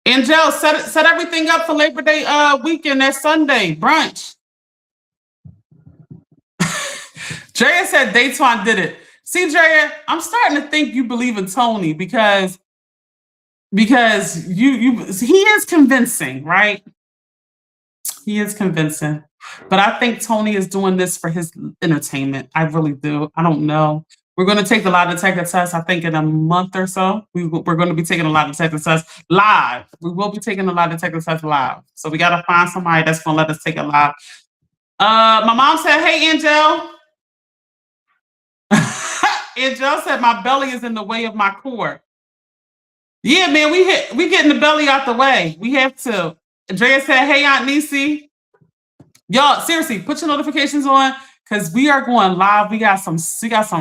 Angel, set everything up for Labor Day weekend. That Sunday brunch. Drea said Daytwan did it. See, Drea, I'm starting to think you believe in Tony because he is convincing, right? He is convincing. But I think Tony is doing this for his entertainment. I really do. I don't know. We're going to take the lie detector test, I think, in a month or so. We're going to be taking a lie detector test live. We will be taking the lie detector test live. So we got to find somebody that's going to let us take it live. My mom said, hey, Angel. Angel said, my belly is in the way of my core. Yeah, man, we getting the belly out the way. We have to. Andrea said, hey, Aunt Nisi. Y'all, seriously, put your notifications on because we are going live. We got some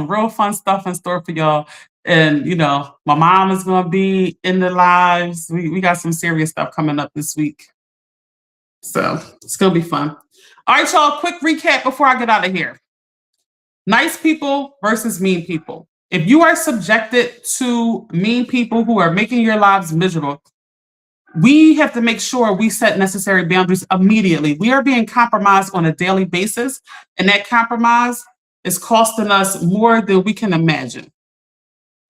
real fun stuff in store for y'all. And, you know, my mom is going to be in the lives. We got some serious stuff coming up this week. So it's going to be fun. All right, y'all, quick recap before I get out of here. Nice people versus mean people. If you are subjected to mean people who are making your lives miserable, we have to make sure we set necessary boundaries immediately. We are being compromised on a daily basis, and that compromise is costing us more than we can imagine.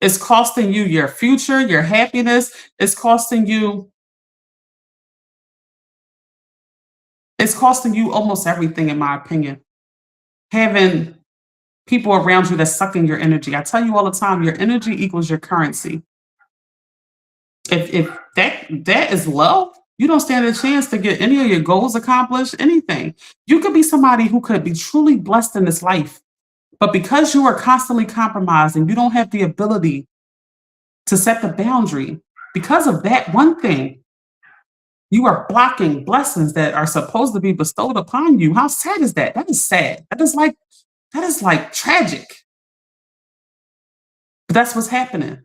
It's costing you your future, your happiness. It's costing you almost everything, in my opinion. Having people around you that's sucking your energy. I tell you all the time, your energy equals your currency. If that is low, you don't stand a chance to get any of your goals accomplished, anything. You could be somebody who could be truly blessed in this life, but because you are constantly compromising, you don't have the ability to set the boundary. Because of that one thing, you are blocking blessings that are supposed to be bestowed upon you. How sad is that? That is sad. That is like tragic. But that's what's happening.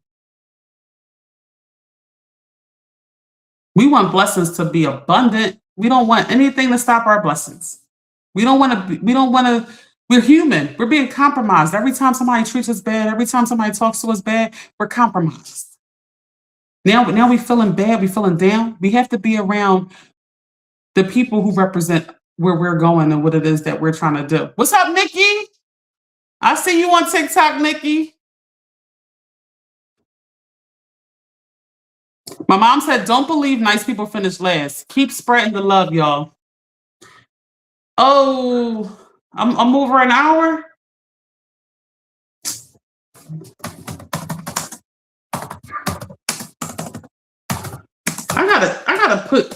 We want blessings to be abundant. We don't want anything to stop our blessings. We don't want to. We don't want to. We're human. We're being compromised. Every time somebody treats us bad, every time somebody talks to us bad, we're compromised. Now we feeling bad. We feeling down. We have to be around the people who represent where we're going and what it is that we're trying to do. What's up, Nikki? I see you on TikTok, Nikki. My mom said, "Don't believe nice people finish last. Keep spreading the love, y'all." Oh, I'm over an hour. I gotta put.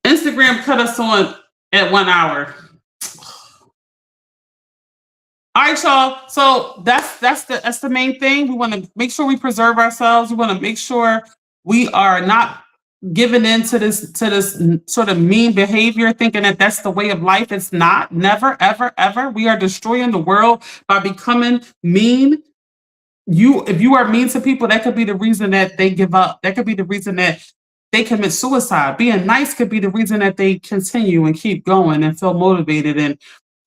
Instagram cut us on at 1 hour. All right, y'all. So that's the main thing. We want to make sure we preserve ourselves. We want to make sure we are not giving in to this sort of mean behavior, thinking that that's the way of life. It's not. Never, ever, ever. We are destroying the world by becoming mean. If you are mean to people, that could be the reason that they give up. That could be the reason that they commit suicide. Being nice could be the reason that they continue and keep going and feel motivated and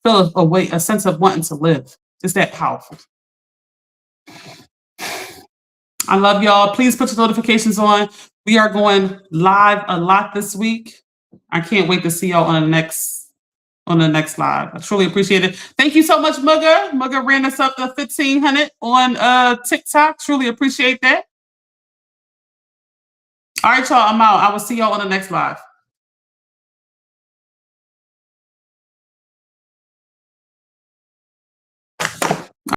feel a sense of wanting to live. It's that powerful. I love y'all. Please put your notifications on. We are going live a lot this week. I can't wait to see y'all on the next live. I truly appreciate it. Thank you so much, Mugga. Mugga ran us up to 1,500 on TikTok. Truly appreciate that. All right, y'all. I'm out. I will see y'all on the next live.